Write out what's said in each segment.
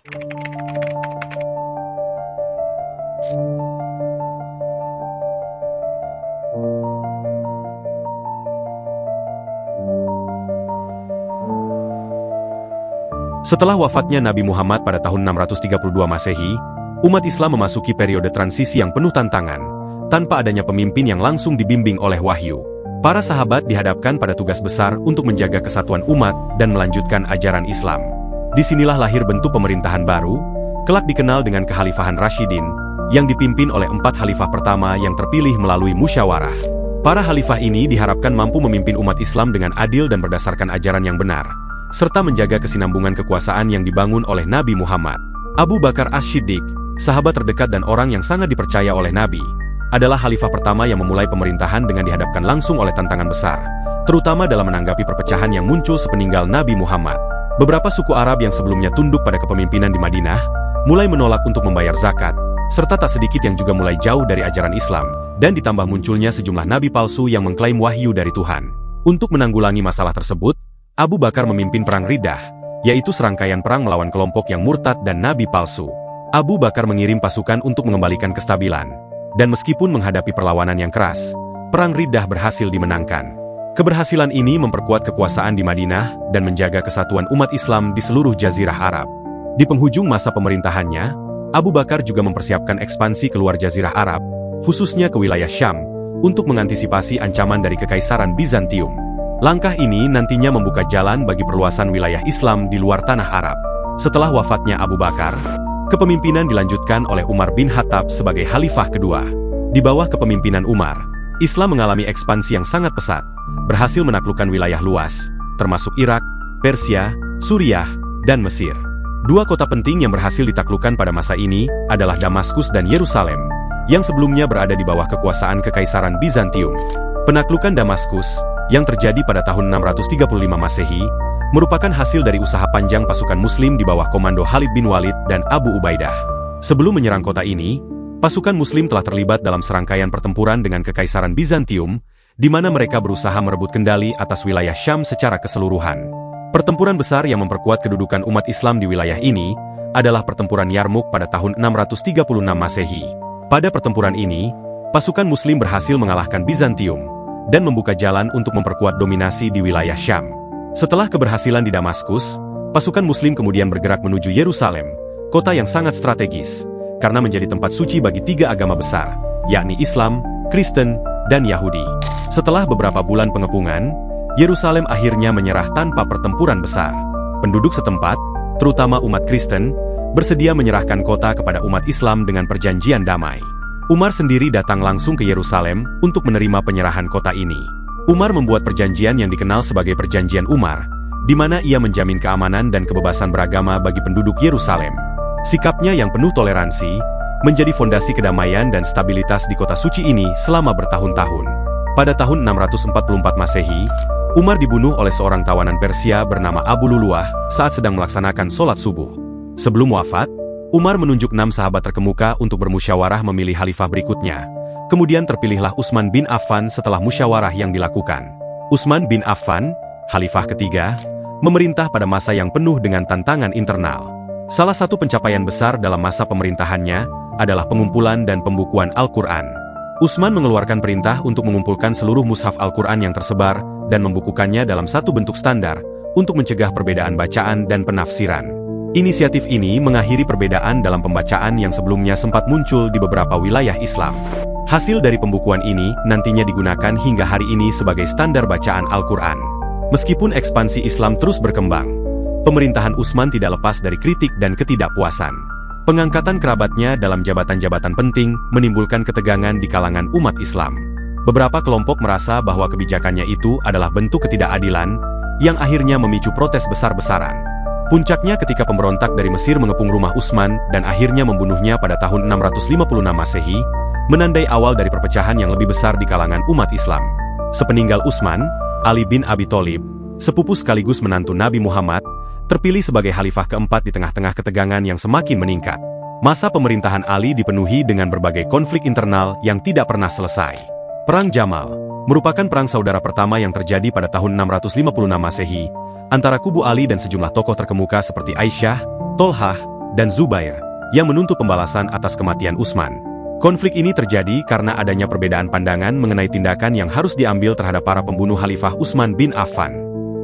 Setelah wafatnya Nabi Muhammad pada tahun 632 Masehi, umat Islam memasuki periode transisi yang penuh tantangan, tanpa adanya pemimpin yang langsung dibimbing oleh wahyu. Para sahabat dihadapkan pada tugas besar untuk menjaga kesatuan umat dan melanjutkan ajaran Islam. Disinilah lahir bentuk pemerintahan baru, kelak dikenal dengan Kekhalifahan Rasyidin, yang dipimpin oleh 4 khalifah pertama yang terpilih melalui musyawarah. Para khalifah ini diharapkan mampu memimpin umat Islam dengan adil dan berdasarkan ajaran yang benar, serta menjaga kesinambungan kekuasaan yang dibangun oleh Nabi Muhammad. Abu Bakar As-Siddiq, sahabat terdekat dan orang yang sangat dipercaya oleh Nabi, adalah khalifah pertama yang memulai pemerintahan dengan dihadapkan langsung oleh tantangan besar, terutama dalam menanggapi perpecahan yang muncul sepeninggal Nabi Muhammad. Beberapa suku Arab yang sebelumnya tunduk pada kepemimpinan di Madinah, mulai menolak untuk membayar zakat, serta tak sedikit yang juga mulai jauh dari ajaran Islam, dan ditambah munculnya sejumlah nabi palsu yang mengklaim wahyu dari Tuhan. Untuk menanggulangi masalah tersebut, Abu Bakar memimpin Perang Riddah, yaitu serangkaian perang melawan kelompok yang murtad dan nabi palsu. Abu Bakar mengirim pasukan untuk mengembalikan kestabilan, dan meskipun menghadapi perlawanan yang keras, Perang Riddah berhasil dimenangkan. Keberhasilan ini memperkuat kekuasaan di Madinah dan menjaga kesatuan umat Islam di seluruh Jazirah Arab. Di penghujung masa pemerintahannya, Abu Bakar juga mempersiapkan ekspansi keluar Jazirah Arab, khususnya ke wilayah Syam, untuk mengantisipasi ancaman dari Kekaisaran Bizantium. Langkah ini nantinya membuka jalan bagi perluasan wilayah Islam di luar tanah Arab. Setelah wafatnya Abu Bakar, kepemimpinan dilanjutkan oleh Umar bin Khattab sebagai khalifah kedua. Di bawah kepemimpinan Umar, Islam mengalami ekspansi yang sangat pesat, berhasil menaklukkan wilayah luas, termasuk Irak, Persia, Suriah, dan Mesir. 2 kota penting yang berhasil ditaklukkan pada masa ini adalah Damaskus dan Yerusalem, yang sebelumnya berada di bawah kekuasaan Kekaisaran Bizantium. Penaklukan Damaskus, yang terjadi pada tahun 635 Masehi, merupakan hasil dari usaha panjang pasukan Muslim di bawah komando Khalid bin Walid dan Abu Ubaidah. Sebelum menyerang kota ini, pasukan Muslim telah terlibat dalam serangkaian pertempuran dengan Kekaisaran Bizantium, di mana mereka berusaha merebut kendali atas wilayah Syam secara keseluruhan. Pertempuran besar yang memperkuat kedudukan umat Islam di wilayah ini adalah pertempuran Yarmuk pada tahun 636 Masehi. Pada pertempuran ini, pasukan Muslim berhasil mengalahkan Bizantium dan membuka jalan untuk memperkuat dominasi di wilayah Syam. Setelah keberhasilan di Damaskus, pasukan Muslim kemudian bergerak menuju Yerusalem, kota yang sangat strategis, karena menjadi tempat suci bagi 3 agama besar, yakni Islam, Kristen, dan Yahudi. Setelah beberapa bulan pengepungan, Yerusalem akhirnya menyerah tanpa pertempuran besar. Penduduk setempat, terutama umat Kristen, bersedia menyerahkan kota kepada umat Islam dengan perjanjian damai. Umar sendiri datang langsung ke Yerusalem untuk menerima penyerahan kota ini. Umar membuat perjanjian yang dikenal sebagai Perjanjian Umar, di mana ia menjamin keamanan dan kebebasan beragama bagi penduduk Yerusalem. Sikapnya yang penuh toleransi menjadi fondasi kedamaian dan stabilitas di kota suci ini selama bertahun-tahun. Pada tahun 644 Masehi, Umar dibunuh oleh seorang tawanan Persia bernama Abu Luluah saat sedang melaksanakan sholat subuh. Sebelum wafat, Umar menunjuk 6 sahabat terkemuka untuk bermusyawarah memilih khalifah berikutnya. Kemudian terpilihlah Utsman bin Affan setelah musyawarah yang dilakukan. Utsman bin Affan, khalifah ketiga, memerintah pada masa yang penuh dengan tantangan internal. Salah satu pencapaian besar dalam masa pemerintahannya adalah pengumpulan dan pembukuan Al-Quran. Utsman mengeluarkan perintah untuk mengumpulkan seluruh mushaf Al-Quran yang tersebar dan membukukannya dalam satu bentuk standar untuk mencegah perbedaan bacaan dan penafsiran. Inisiatif ini mengakhiri perbedaan dalam pembacaan yang sebelumnya sempat muncul di beberapa wilayah Islam. Hasil dari pembukuan ini nantinya digunakan hingga hari ini sebagai standar bacaan Al-Quran. Meskipun ekspansi Islam terus berkembang, pemerintahan Utsman tidak lepas dari kritik dan ketidakpuasan. Pengangkatan kerabatnya dalam jabatan-jabatan penting menimbulkan ketegangan di kalangan umat Islam. Beberapa kelompok merasa bahwa kebijakannya itu adalah bentuk ketidakadilan, yang akhirnya memicu protes besar-besaran. Puncaknya ketika pemberontak dari Mesir mengepung rumah Utsman dan akhirnya membunuhnya pada tahun 656 Masehi, menandai awal dari perpecahan yang lebih besar di kalangan umat Islam. Sepeninggal Utsman, Ali bin Abi Thalib, sepupu sekaligus menantu Nabi Muhammad, terpilih sebagai khalifah keempat di tengah-tengah ketegangan yang semakin meningkat. Masa pemerintahan Ali dipenuhi dengan berbagai konflik internal yang tidak pernah selesai. Perang Jamal merupakan perang saudara pertama yang terjadi pada tahun 656 Masehi, antara kubu Ali dan sejumlah tokoh terkemuka seperti Aisyah, Tolhah, dan Zubair, yang menuntut pembalasan atas kematian Utsman. Konflik ini terjadi karena adanya perbedaan pandangan mengenai tindakan yang harus diambil terhadap para pembunuh Khalifah Utsman bin Affan.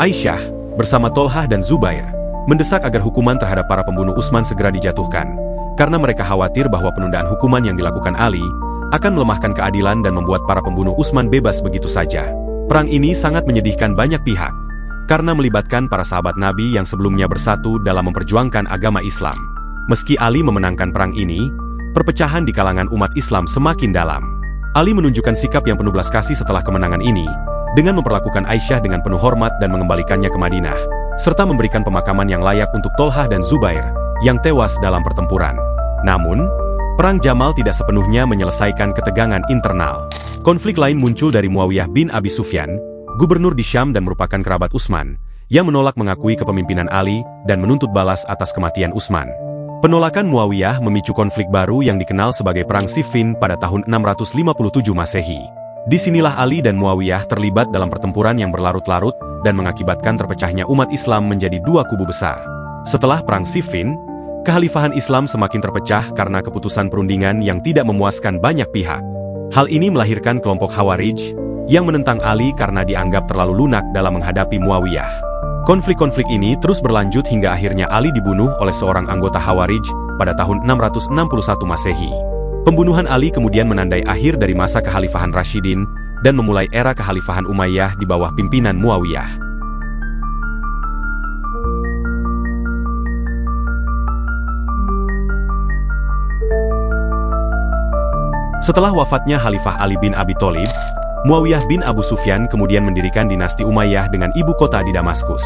Aisyah, bersama Tolhah dan Zubair, mendesak agar hukuman terhadap para pembunuh Utsman segera dijatuhkan, karena mereka khawatir bahwa penundaan hukuman yang dilakukan Ali akan melemahkan keadilan dan membuat para pembunuh Utsman bebas begitu saja. Perang ini sangat menyedihkan banyak pihak, karena melibatkan para sahabat Nabi yang sebelumnya bersatu dalam memperjuangkan agama Islam. Meski Ali memenangkan perang ini, perpecahan di kalangan umat Islam semakin dalam. Ali menunjukkan sikap yang penuh belas kasih setelah kemenangan ini, dengan memperlakukan Aisyah dengan penuh hormat dan mengembalikannya ke Madinah, serta memberikan pemakaman yang layak untuk Tolhah dan Zubair, yang tewas dalam pertempuran. Namun, Perang Jamal tidak sepenuhnya menyelesaikan ketegangan internal. Konflik lain muncul dari Muawiyah bin Abi Sufyan, gubernur di Syam dan merupakan kerabat Utsman, yang menolak mengakui kepemimpinan Ali dan menuntut balas atas kematian Utsman. Penolakan Muawiyah memicu konflik baru yang dikenal sebagai Perang Siffin pada tahun 657 Masehi. Disinilah Ali dan Muawiyah terlibat dalam pertempuran yang berlarut-larut dan mengakibatkan terpecahnya umat Islam menjadi dua kubu besar. Setelah Perang Siffin, kekhalifahan Islam semakin terpecah karena keputusan perundingan yang tidak memuaskan banyak pihak. Hal ini melahirkan kelompok Khawarij yang menentang Ali karena dianggap terlalu lunak dalam menghadapi Muawiyah. Konflik-konflik ini terus berlanjut hingga akhirnya Ali dibunuh oleh seorang anggota Khawarij pada tahun 661 Masehi. Pembunuhan Ali kemudian menandai akhir dari masa kekhalifahan Rashidin dan memulai era kekhalifahan Umayyah di bawah pimpinan Muawiyah. Setelah wafatnya Khalifah Ali bin Abi Thalib, Muawiyah bin Abu Sufyan kemudian mendirikan dinasti Umayyah dengan ibu kota di Damaskus.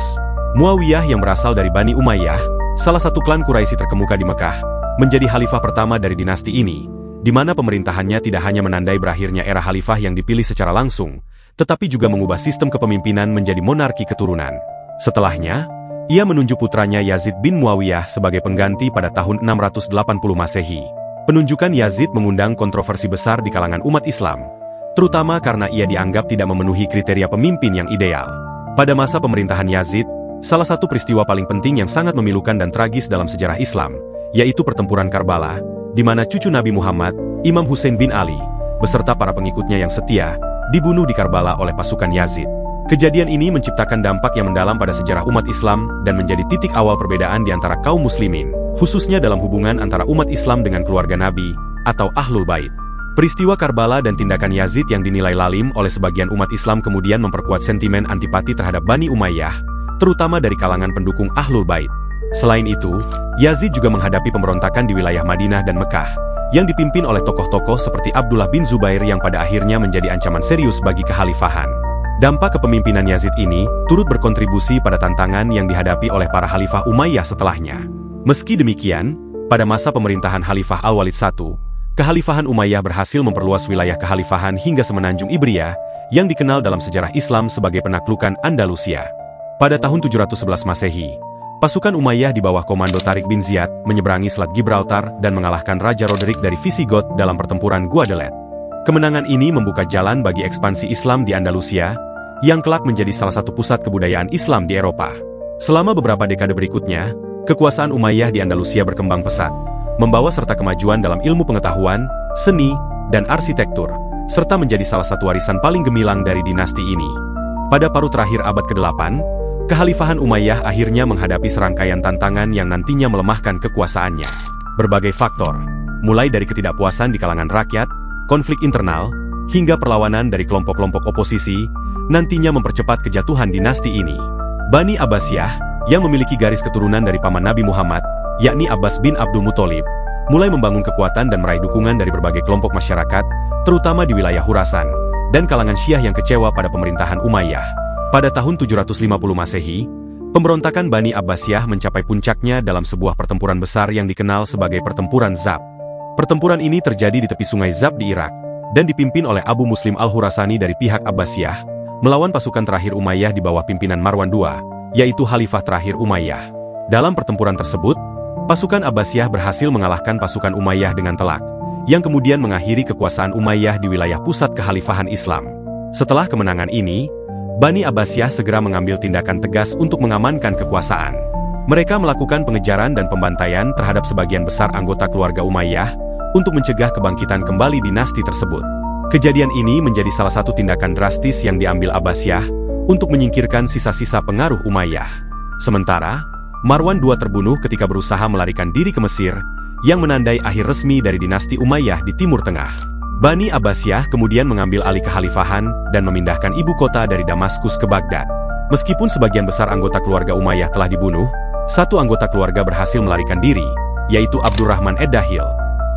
Muawiyah yang berasal dari Bani Umayyah, salah satu klan Quraisy terkemuka di Mekah, menjadi khalifah pertama dari dinasti ini, di mana pemerintahannya tidak hanya menandai berakhirnya era khalifah yang dipilih secara langsung, tetapi juga mengubah sistem kepemimpinan menjadi monarki keturunan. Setelahnya, ia menunjuk putranya Yazid bin Muawiyah sebagai pengganti pada tahun 680 Masehi. Penunjukan Yazid mengundang kontroversi besar di kalangan umat Islam, terutama karena ia dianggap tidak memenuhi kriteria pemimpin yang ideal. Pada masa pemerintahan Yazid, salah satu peristiwa paling penting yang sangat memilukan dan tragis dalam sejarah Islam, yaitu pertempuran Karbala, di mana cucu Nabi Muhammad, Imam Hussein bin Ali, beserta para pengikutnya yang setia, dibunuh di Karbala oleh pasukan Yazid. Kejadian ini menciptakan dampak yang mendalam pada sejarah umat Islam dan menjadi titik awal perbedaan di antara kaum muslimin, khususnya dalam hubungan antara umat Islam dengan keluarga Nabi, atau Ahlul Bait. Peristiwa Karbala dan tindakan Yazid yang dinilai lalim oleh sebagian umat Islam kemudian memperkuat sentimen antipati terhadap Bani Umayyah, terutama dari kalangan pendukung Ahlul Bait. Selain itu, Yazid juga menghadapi pemberontakan di wilayah Madinah dan Mekah, yang dipimpin oleh tokoh-tokoh seperti Abdullah bin Zubair yang pada akhirnya menjadi ancaman serius bagi kekhalifahan. Dampak kepemimpinan Yazid ini turut berkontribusi pada tantangan yang dihadapi oleh para khalifah Umayyah setelahnya. Meski demikian, pada masa pemerintahan Khalifah Al-Walid I, kekhalifahan Umayyah berhasil memperluas wilayah kekhalifahan hingga semenanjung Ibria, yang dikenal dalam sejarah Islam sebagai penaklukan Andalusia. Pada tahun 711 Masehi, pasukan Umayyah di bawah komando Tariq bin Ziyad menyeberangi Selat Gibraltar dan mengalahkan Raja Roderick dari Visigoth dalam pertempuran Guadalete. Kemenangan ini membuka jalan bagi ekspansi Islam di Andalusia, yang kelak menjadi salah satu pusat kebudayaan Islam di Eropa. Selama beberapa dekade berikutnya, kekuasaan Umayyah di Andalusia berkembang pesat, membawa serta kemajuan dalam ilmu pengetahuan, seni, dan arsitektur, serta menjadi salah satu warisan paling gemilang dari dinasti ini. Pada paruh terakhir abad ke-8, kekhalifahan Umayyah akhirnya menghadapi serangkaian tantangan yang nantinya melemahkan kekuasaannya. Berbagai faktor, mulai dari ketidakpuasan di kalangan rakyat, konflik internal, hingga perlawanan dari kelompok-kelompok oposisi, nantinya mempercepat kejatuhan dinasti ini. Bani Abbasiyah, yang memiliki garis keturunan dari paman Nabi Muhammad, yakni Abbas bin Abdul Muthalib, mulai membangun kekuatan dan meraih dukungan dari berbagai kelompok masyarakat, terutama di wilayah Khurasan, dan kalangan Syiah yang kecewa pada pemerintahan Umayyah. Pada tahun 750 Masehi, pemberontakan Bani Abbasiyah mencapai puncaknya dalam sebuah pertempuran besar yang dikenal sebagai Pertempuran Zab. Pertempuran ini terjadi di tepi sungai Zab di Irak, dan dipimpin oleh Abu Muslim al-Khurasani dari pihak Abbasiyah, melawan pasukan terakhir Umayyah di bawah pimpinan Marwan II, yaitu Khalifah terakhir Umayyah. Dalam pertempuran tersebut, pasukan Abbasiyah berhasil mengalahkan pasukan Umayyah dengan telak, yang kemudian mengakhiri kekuasaan Umayyah di wilayah pusat kekhalifahan Islam. Setelah kemenangan ini, Bani Abbasiyah segera mengambil tindakan tegas untuk mengamankan kekuasaan. Mereka melakukan pengejaran dan pembantaian terhadap sebagian besar anggota keluarga Umayyah untuk mencegah kebangkitan kembali dinasti tersebut. Kejadian ini menjadi salah satu tindakan drastis yang diambil Abbasiyah untuk menyingkirkan sisa-sisa pengaruh Umayyah. Sementara, Marwan II terbunuh ketika berusaha melarikan diri ke Mesir, yang menandai akhir resmi dari dinasti Umayyah di Timur Tengah. Bani Abbasiyah kemudian mengambil alih kekhalifahan dan memindahkan ibu kota dari Damaskus ke Baghdad. Meskipun sebagian besar anggota keluarga Umayyah telah dibunuh, satu anggota keluarga berhasil melarikan diri, yaitu Abdurrahman ad-Dakhil.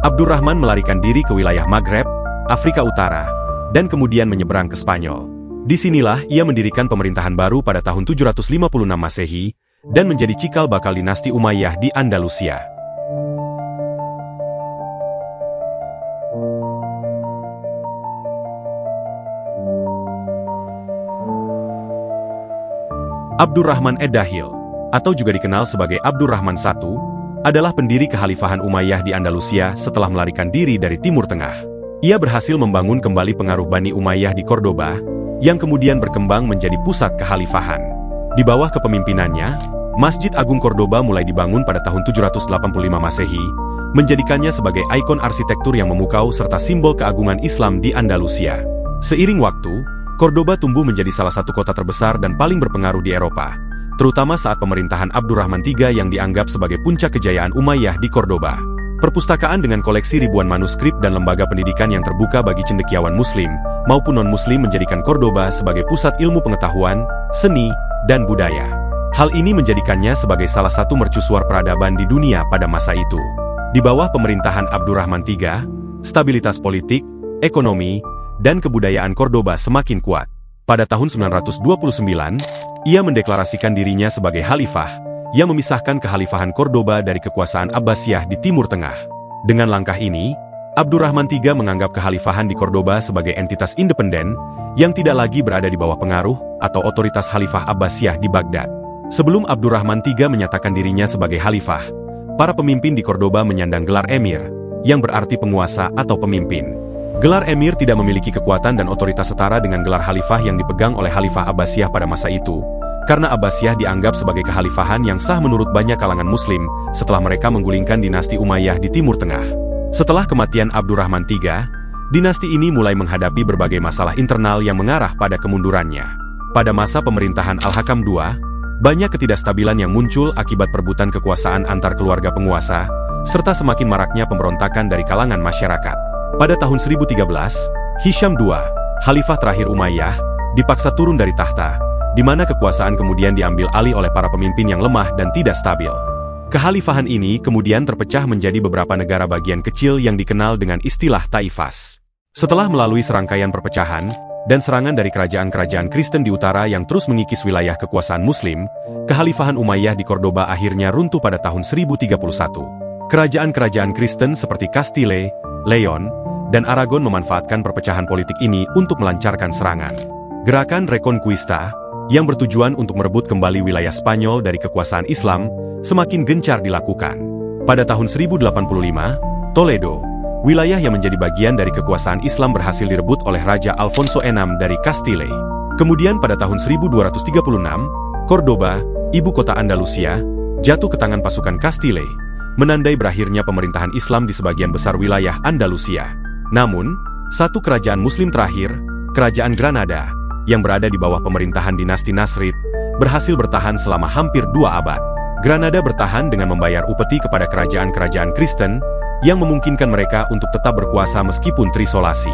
Abdurrahman melarikan diri ke wilayah Maghreb, Afrika Utara, dan kemudian menyeberang ke Spanyol. Disinilah ia mendirikan pemerintahan baru pada tahun 756 Masehi, dan menjadi cikal bakal dinasti Umayyah di Andalusia. Abdurrahman ad-Dakhil, atau juga dikenal sebagai Abdurrahman I, adalah pendiri kekhalifahan Umayyah di Andalusia setelah melarikan diri dari Timur Tengah. Ia berhasil membangun kembali pengaruh Bani Umayyah di Cordoba, yang kemudian berkembang menjadi pusat kekhalifahan. Di bawah kepemimpinannya, Masjid Agung Cordoba mulai dibangun pada tahun 785 Masehi, menjadikannya sebagai ikon arsitektur yang memukau serta simbol keagungan Islam di Andalusia. Seiring waktu, Cordoba tumbuh menjadi salah satu kota terbesar dan paling berpengaruh di Eropa, terutama saat pemerintahan Abdurrahman III yang dianggap sebagai puncak kejayaan Umayyah di Cordoba. Perpustakaan dengan koleksi ribuan manuskrip dan lembaga pendidikan yang terbuka bagi cendekiawan Muslim maupun non-Muslim menjadikan Cordoba sebagai pusat ilmu pengetahuan, seni, dan budaya. Hal ini menjadikannya sebagai salah satu mercusuar peradaban di dunia pada masa itu. Di bawah pemerintahan Abdurrahman III, stabilitas politik, ekonomi, dan kebudayaan Cordoba semakin kuat. Pada tahun 929, ia mendeklarasikan dirinya sebagai khalifah, yang memisahkan kekhalifahan Cordoba dari kekuasaan Abbasiyah di Timur Tengah. Dengan langkah ini, Abdurrahman III menganggap kekhalifahan di Cordoba sebagai entitas independen, yang tidak lagi berada di bawah pengaruh atau otoritas Khalifah Abbasiyah di Baghdad. Sebelum Abdurrahman III menyatakan dirinya sebagai khalifah, para pemimpin di Cordoba menyandang gelar emir, yang berarti penguasa atau pemimpin. Gelar emir tidak memiliki kekuatan dan otoritas setara dengan gelar khalifah yang dipegang oleh Khalifah Abbasiyah pada masa itu, karena Abbasiyah dianggap sebagai kekhalifahan yang sah menurut banyak kalangan Muslim setelah mereka menggulingkan dinasti Umayyah di Timur Tengah. Setelah kematian Abdurrahman III, dinasti ini mulai menghadapi berbagai masalah internal yang mengarah pada kemundurannya. Pada masa pemerintahan Al-Hakam II, banyak ketidakstabilan yang muncul akibat perebutan kekuasaan antar keluarga penguasa, serta semakin maraknya pemberontakan dari kalangan masyarakat. Pada tahun 1013, Hisham II, khalifah terakhir Umayyah, dipaksa turun dari tahta, di mana kekuasaan kemudian diambil alih oleh para pemimpin yang lemah dan tidak stabil. Kekhalifahan ini kemudian terpecah menjadi beberapa negara bagian kecil yang dikenal dengan istilah Taifas. Setelah melalui serangkaian perpecahan dan serangan dari kerajaan-kerajaan Kristen di utara yang terus mengikis wilayah kekuasaan Muslim, kekhalifahan Umayyah di Cordoba akhirnya runtuh pada tahun 1031. Kerajaan-kerajaan Kristen seperti Castile, Leon, dan Aragon memanfaatkan perpecahan politik ini untuk melancarkan serangan. Gerakan Reconquista, yang bertujuan untuk merebut kembali wilayah Spanyol dari kekuasaan Islam, semakin gencar dilakukan. Pada tahun 1085, Toledo, wilayah yang menjadi bagian dari kekuasaan Islam berhasil direbut oleh Raja Alfonso VI dari Castile. Kemudian pada tahun 1236, Cordoba, ibu kota Andalusia, jatuh ke tangan pasukan Castile, menandai berakhirnya pemerintahan Islam di sebagian besar wilayah Andalusia. Namun, satu kerajaan Muslim terakhir, Kerajaan Granada, yang berada di bawah pemerintahan dinasti Nasrid, berhasil bertahan selama hampir 2 abad. Granada bertahan dengan membayar upeti kepada kerajaan-kerajaan Kristen, yang memungkinkan mereka untuk tetap berkuasa meskipun terisolasi.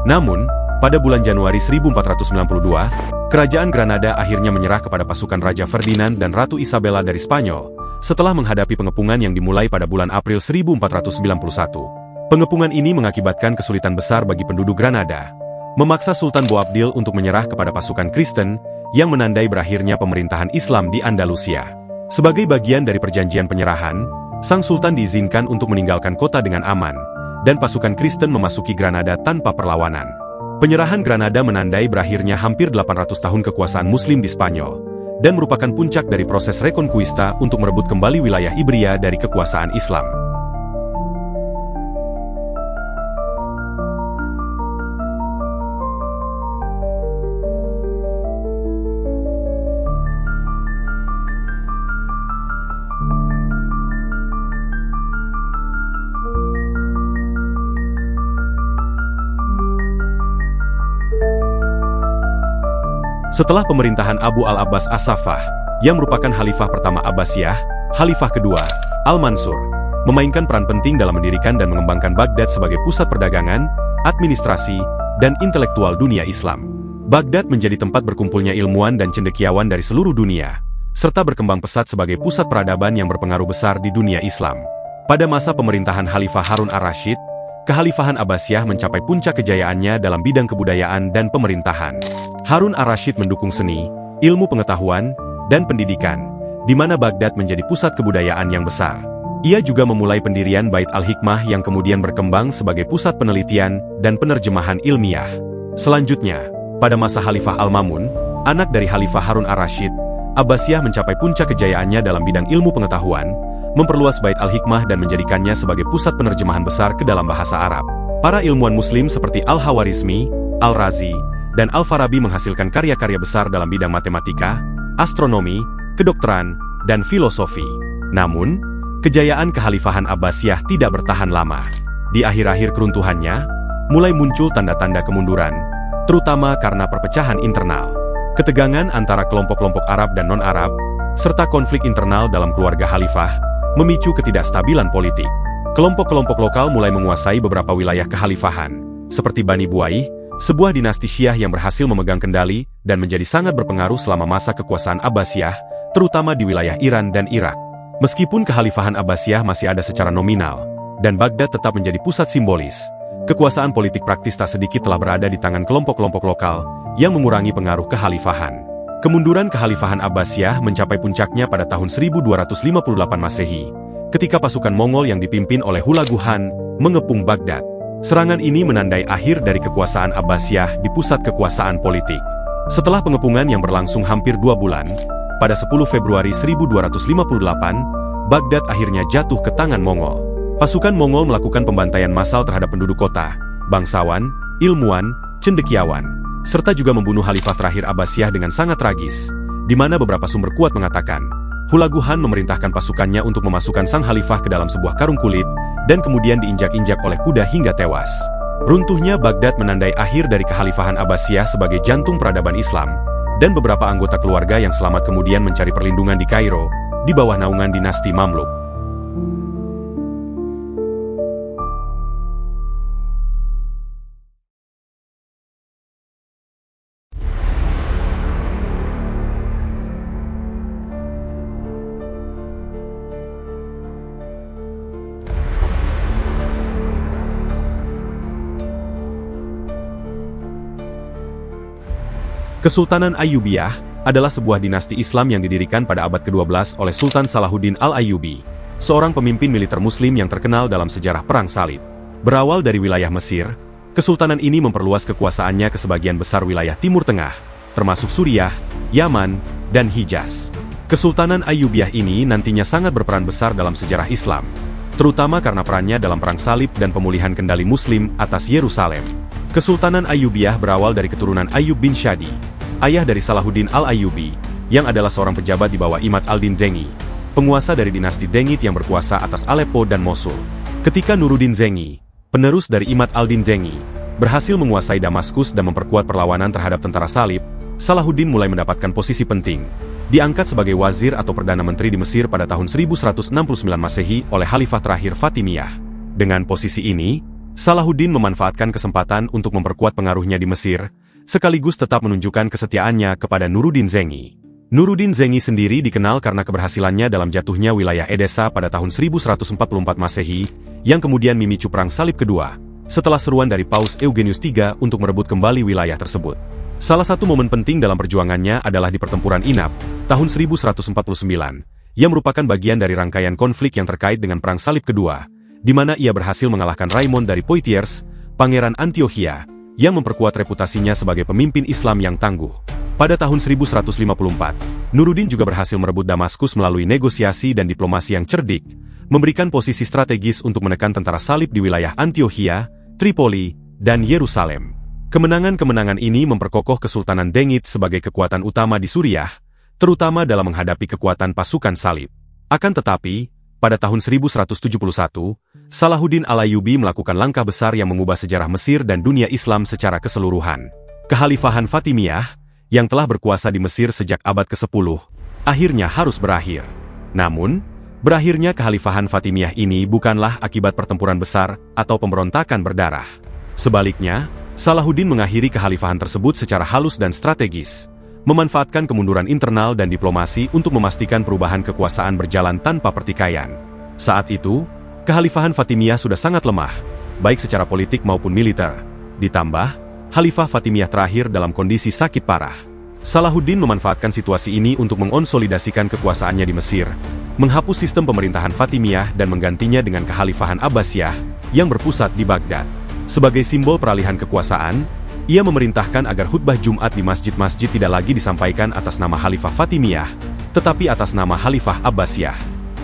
Namun, pada bulan Januari 1492, Kerajaan Granada akhirnya menyerah kepada pasukan Raja Ferdinand dan Ratu Isabella dari Spanyol, setelah menghadapi pengepungan yang dimulai pada bulan April 1491. Pengepungan ini mengakibatkan kesulitan besar bagi penduduk Granada, memaksa Sultan Boabdil untuk menyerah kepada pasukan Kristen, yang menandai berakhirnya pemerintahan Islam di Andalusia. Sebagai bagian dari perjanjian penyerahan, sang Sultan diizinkan untuk meninggalkan kota dengan aman, dan pasukan Kristen memasuki Granada tanpa perlawanan. Penyerahan Granada menandai berakhirnya hampir 800 tahun kekuasaan Muslim di Spanyol, dan merupakan puncak dari proses Reconquista untuk merebut kembali wilayah Iberia dari kekuasaan Islam. Setelah pemerintahan Abu al-Abbas as-Saffah, yang merupakan khalifah pertama Abbasiyah, khalifah kedua, Al-Mansur, memainkan peran penting dalam mendirikan dan mengembangkan Baghdad sebagai pusat perdagangan, administrasi, dan intelektual dunia Islam. Baghdad menjadi tempat berkumpulnya ilmuwan dan cendekiawan dari seluruh dunia, serta berkembang pesat sebagai pusat peradaban yang berpengaruh besar di dunia Islam. Pada masa pemerintahan Khalifah Harun ar-Rasyid, kekhalifahan Abbasiyah mencapai puncak kejayaannya dalam bidang kebudayaan dan pemerintahan. Harun ar-Rasyid mendukung seni, ilmu pengetahuan, dan pendidikan, di mana Baghdad menjadi pusat kebudayaan yang besar. Ia juga memulai pendirian Bait al-Hikmah yang kemudian berkembang sebagai pusat penelitian dan penerjemahan ilmiah. Selanjutnya, pada masa Khalifah Al-Mamun, anak dari Khalifah Harun ar-Rasyid, Abbasiyah mencapai puncak kejayaannya dalam bidang ilmu pengetahuan, memperluas Bait al-Hikmah dan menjadikannya sebagai pusat penerjemahan besar ke dalam bahasa Arab. Para ilmuwan muslim seperti Al-Hawarizmi, Al-Razi, dan Al-Farabi menghasilkan karya-karya besar dalam bidang matematika, astronomi, kedokteran, dan filosofi. Namun, kejayaan kekhalifahan Abbasiyah tidak bertahan lama. Di akhir-akhir keruntuhannya, mulai muncul tanda-tanda kemunduran, terutama karena perpecahan internal. Ketegangan antara kelompok-kelompok Arab dan non-Arab, serta konflik internal dalam keluarga khalifah, memicu ketidakstabilan politik. Kelompok-kelompok lokal mulai menguasai beberapa wilayah kekhalifahan, seperti Bani Buaih, sebuah dinasti Syiah yang berhasil memegang kendali dan menjadi sangat berpengaruh selama masa kekuasaan Abbasiyah, terutama di wilayah Iran dan Irak. Meskipun kekhalifahan Abbasiyah masih ada secara nominal, dan Baghdad tetap menjadi pusat simbolis, kekuasaan politik praktis tak sedikit telah berada di tangan kelompok-kelompok lokal yang mengurangi pengaruh kekhalifahan. Kemunduran kekhalifahan Abbasiyah mencapai puncaknya pada tahun 1258 Masehi, ketika pasukan Mongol yang dipimpin oleh Hulagu Han mengepung Baghdad. Serangan ini menandai akhir dari kekuasaan Abbasiyah di pusat kekuasaan politik. Setelah pengepungan yang berlangsung hampir 2 bulan, pada 10 Februari 1258, Baghdad akhirnya jatuh ke tangan Mongol. Pasukan Mongol melakukan pembantaian massal terhadap penduduk kota, bangsawan, ilmuwan, cendekiawan, serta juga membunuh khalifah terakhir Abbasiyah dengan sangat tragis, di mana beberapa sumber kuat mengatakan, Hulagu Han memerintahkan pasukannya untuk memasukkan sang khalifah ke dalam sebuah karung kulit, dan kemudian diinjak-injak oleh kuda hingga tewas. Runtuhnya Baghdad menandai akhir dari kekhalifahan Abbasiyah sebagai jantung peradaban Islam, dan beberapa anggota keluarga yang selamat kemudian mencari perlindungan di Kairo, di bawah naungan dinasti Mamluk. Kesultanan Ayyubiyah adalah sebuah dinasti Islam yang didirikan pada abad ke-12 oleh Sultan Salahuddin Al-Ayyubi, seorang pemimpin militer Muslim yang terkenal dalam sejarah Perang Salib. Berawal dari wilayah Mesir, kesultanan ini memperluas kekuasaannya ke sebagian besar wilayah Timur Tengah, termasuk Suriah, Yaman, dan Hijaz. Kesultanan Ayyubiyah ini nantinya sangat berperan besar dalam sejarah Islam, terutama karena perannya dalam Perang Salib dan pemulihan kendali Muslim atas Yerusalem. Kesultanan Ayyubiyah berawal dari keturunan Ayyub bin Shadi, ayah dari Salahuddin Al-Ayyubi, yang adalah seorang pejabat di bawah Imad al-Din Zengi, penguasa dari dinasti Dengid yang berkuasa atas Aleppo dan Mosul. Ketika Nuruddin Zengi, penerus dari Imad al-Din Zengi, berhasil menguasai Damaskus dan memperkuat perlawanan terhadap tentara Salib, Salahuddin mulai mendapatkan posisi penting. Diangkat sebagai wazir atau perdana menteri di Mesir pada tahun 1169 Masehi oleh Khalifah terakhir Fatimiyah. Dengan posisi ini, Salahuddin memanfaatkan kesempatan untuk memperkuat pengaruhnya di Mesir, sekaligus tetap menunjukkan kesetiaannya kepada Nuruddin Zengi. Nuruddin Zengi sendiri dikenal karena keberhasilannya dalam jatuhnya wilayah Edessa pada tahun 1144 Masehi, yang kemudian memicu Perang Salib kedua, setelah seruan dari Paus Eugenius III untuk merebut kembali wilayah tersebut. Salah satu momen penting dalam perjuangannya adalah di pertempuran Inab, tahun 1149, yang merupakan bagian dari rangkaian konflik yang terkait dengan Perang Salib kedua, di mana ia berhasil mengalahkan Raimond dari Poitiers, Pangeran Antiochia, yang memperkuat reputasinya sebagai pemimpin Islam yang tangguh. Pada tahun 1154, Nuruddin juga berhasil merebut Damaskus melalui negosiasi dan diplomasi yang cerdik, memberikan posisi strategis untuk menekan tentara Salib di wilayah Antiochia, Tripoli, dan Yerusalem. Kemenangan-kemenangan ini memperkokoh Kesultanan Dengid sebagai kekuatan utama di Suriah, terutama dalam menghadapi kekuatan pasukan Salib. Akan tetapi, pada tahun 1171, Salahuddin Al-Ayyubi melakukan langkah besar yang mengubah sejarah Mesir dan dunia Islam secara keseluruhan. Kekhalifahan Fatimiyah, yang telah berkuasa di Mesir sejak abad ke-10, akhirnya harus berakhir. Namun, berakhirnya kekhalifahan Fatimiyah ini bukanlah akibat pertempuran besar atau pemberontakan berdarah. Sebaliknya, Salahuddin mengakhiri kekhalifahan tersebut secara halus dan strategis, memanfaatkan kemunduran internal dan diplomasi untuk memastikan perubahan kekuasaan berjalan tanpa pertikaian. Saat itu, kekhalifahan Fatimiyah sudah sangat lemah, baik secara politik maupun militer. Ditambah, Khalifah Fatimiyah terakhir dalam kondisi sakit parah. Salahuddin memanfaatkan situasi ini untuk mengonsolidasikan kekuasaannya di Mesir, menghapus sistem pemerintahan Fatimiyah dan menggantinya dengan kekhalifahan Abbasiyah yang berpusat di Baghdad. Sebagai simbol peralihan kekuasaan, ia memerintahkan agar khutbah Jumat di masjid-masjid tidak lagi disampaikan atas nama Khalifah Fatimiyah, tetapi atas nama Khalifah Abbasiyah.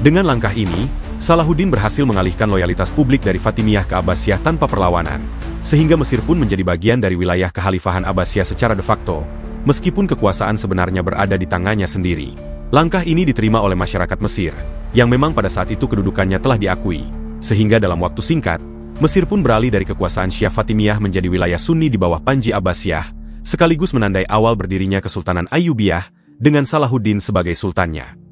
Dengan langkah ini, Salahuddin berhasil mengalihkan loyalitas publik dari Fatimiyah ke Abbasiyah tanpa perlawanan, sehingga Mesir pun menjadi bagian dari wilayah kekhalifahan Abbasiyah secara de facto, meskipun kekuasaan sebenarnya berada di tangannya sendiri. Langkah ini diterima oleh masyarakat Mesir, yang memang pada saat itu kedudukannya telah diakui, sehingga dalam waktu singkat, Mesir pun beralih dari kekuasaan Syiah Fatimiyah menjadi wilayah Sunni di bawah Panji Abbasiyah, sekaligus menandai awal berdirinya Kesultanan Ayyubiyah, dengan Salahuddin sebagai sultannya.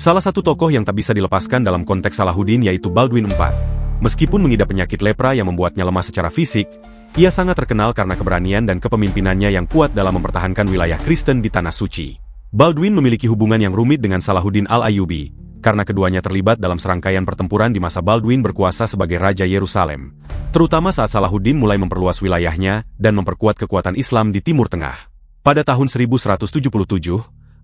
Salah satu tokoh yang tak bisa dilepaskan dalam konteks Salahuddin yaitu Baldwin IV. Meskipun mengidap penyakit lepra yang membuatnya lemah secara fisik, ia sangat terkenal karena keberanian dan kepemimpinannya yang kuat dalam mempertahankan wilayah Kristen di Tanah Suci. Baldwin memiliki hubungan yang rumit dengan Salahuddin Al-Ayyubi, karena keduanya terlibat dalam serangkaian pertempuran di masa Baldwin berkuasa sebagai Raja Yerusalem, terutama saat Salahuddin mulai memperluas wilayahnya dan memperkuat kekuatan Islam di Timur Tengah. Pada tahun 1177,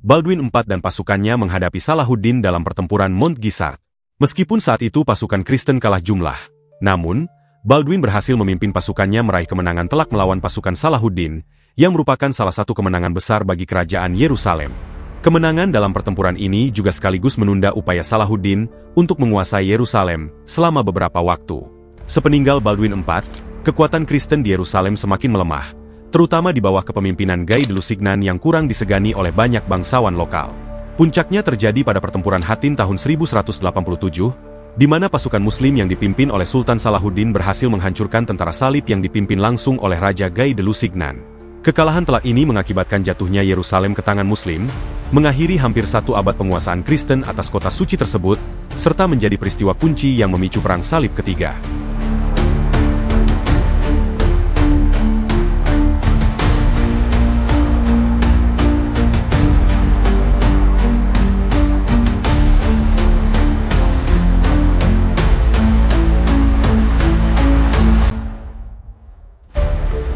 Baldwin IV dan pasukannya menghadapi Salahuddin dalam pertempuran Mount Gisart. Meskipun saat itu pasukan Kristen kalah jumlah, namun, Baldwin berhasil memimpin pasukannya meraih kemenangan telak melawan pasukan Salahuddin, yang merupakan salah satu kemenangan besar bagi kerajaan Yerusalem. Kemenangan dalam pertempuran ini juga sekaligus menunda upaya Salahuddin untuk menguasai Yerusalem selama beberapa waktu. Sepeninggal Baldwin IV, kekuatan Kristen di Yerusalem semakin melemah, terutama di bawah kepemimpinan Guy de Lusignan yang kurang disegani oleh banyak bangsawan lokal. Puncaknya terjadi pada pertempuran Hattin tahun 1187, di mana pasukan Muslim yang dipimpin oleh Sultan Salahuddin berhasil menghancurkan tentara salib yang dipimpin langsung oleh Raja Guy de Lusignan. Kekalahan telak ini mengakibatkan jatuhnya Yerusalem ke tangan Muslim, mengakhiri hampir satu abad penguasaan Kristen atas kota suci tersebut, serta menjadi peristiwa kunci yang memicu Perang Salib Ketiga.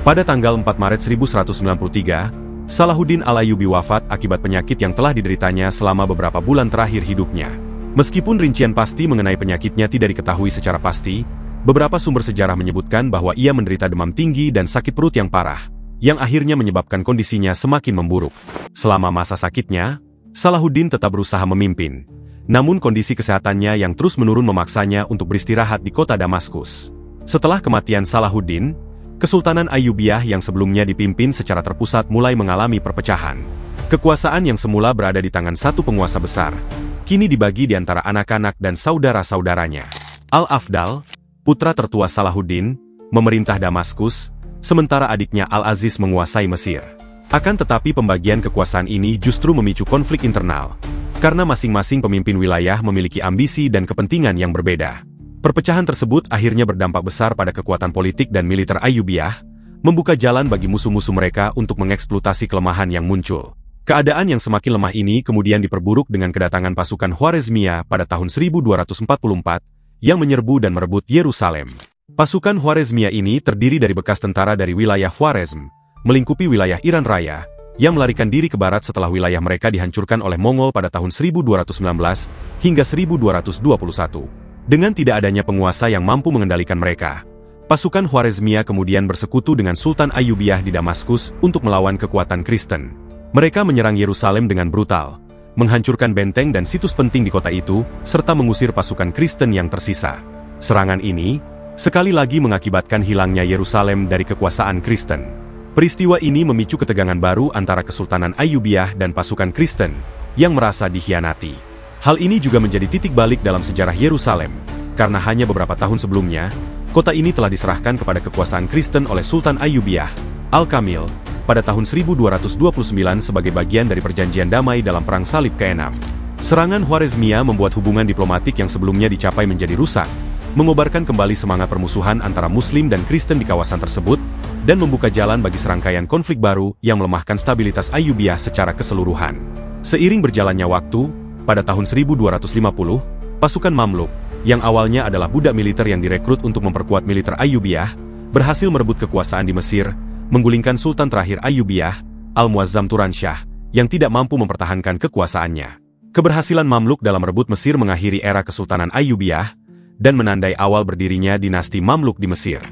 Pada tanggal 4 Maret 1193, Salahuddin Al-Ayyubi wafat akibat penyakit yang telah dideritanya selama beberapa bulan terakhir hidupnya. Meskipun rincian pasti mengenai penyakitnya tidak diketahui secara pasti, beberapa sumber sejarah menyebutkan bahwa ia menderita demam tinggi dan sakit perut yang parah, yang akhirnya menyebabkan kondisinya semakin memburuk. Selama masa sakitnya, Salahuddin tetap berusaha memimpin. Namun kondisi kesehatannya yang terus menurun memaksanya untuk beristirahat di kota Damaskus. Setelah kematian Salahuddin, Kesultanan Ayyubiyah yang sebelumnya dipimpin secara terpusat mulai mengalami perpecahan. Kekuasaan yang semula berada di tangan satu penguasa besar, kini dibagi di antara anak-anak dan saudara-saudaranya. Al-Afdal, putra tertua Salahuddin, memerintah Damaskus, sementara adiknya Al-Aziz menguasai Mesir. Akan tetapi pembagian kekuasaan ini justru memicu konflik internal, karena masing-masing pemimpin wilayah memiliki ambisi dan kepentingan yang berbeda. Perpecahan tersebut akhirnya berdampak besar pada kekuatan politik dan militer Ayyubiyah, membuka jalan bagi musuh-musuh mereka untuk mengeksploitasi kelemahan yang muncul. Keadaan yang semakin lemah ini kemudian diperburuk dengan kedatangan pasukan Khwarezmiyah pada tahun 1244, yang menyerbu dan merebut Yerusalem. Pasukan Khwarezmiyah ini terdiri dari bekas tentara dari wilayah Khwarezm, melingkupi wilayah Iran Raya, yang melarikan diri ke barat setelah wilayah mereka dihancurkan oleh Mongol pada tahun 1219 hingga 1221. Dengan tidak adanya penguasa yang mampu mengendalikan mereka, pasukan Khwarezmiyah kemudian bersekutu dengan Sultan Ayyubiyah di Damaskus untuk melawan kekuatan Kristen. Mereka menyerang Yerusalem dengan brutal, menghancurkan benteng dan situs penting di kota itu, serta mengusir pasukan Kristen yang tersisa. Serangan ini sekali lagi mengakibatkan hilangnya Yerusalem dari kekuasaan Kristen. Peristiwa ini memicu ketegangan baru antara Kesultanan Ayyubiyah dan pasukan Kristen yang merasa dikhianati. Hal ini juga menjadi titik balik dalam sejarah Yerusalem, karena hanya beberapa tahun sebelumnya, kota ini telah diserahkan kepada kekuasaan Kristen oleh Sultan Ayyubiyah Al-Kamil pada tahun 1229 sebagai bagian dari perjanjian damai dalam Perang Salib ke-6. Serangan Khwarezmia membuat hubungan diplomatik yang sebelumnya dicapai menjadi rusak, mengobarkan kembali semangat permusuhan antara Muslim dan Kristen di kawasan tersebut, dan membuka jalan bagi serangkaian konflik baru yang melemahkan stabilitas Ayyubiyah secara keseluruhan. Seiring berjalannya waktu, pada tahun 1250, pasukan Mamluk, yang awalnya adalah budak militer yang direkrut untuk memperkuat militer Ayyubiyah, berhasil merebut kekuasaan di Mesir, menggulingkan Sultan terakhir Ayyubiyah, Al-Muazzam Turansyah, yang tidak mampu mempertahankan kekuasaannya. Keberhasilan Mamluk dalam merebut Mesir mengakhiri era Kesultanan Ayyubiyah, dan menandai awal berdirinya dinasti Mamluk di Mesir.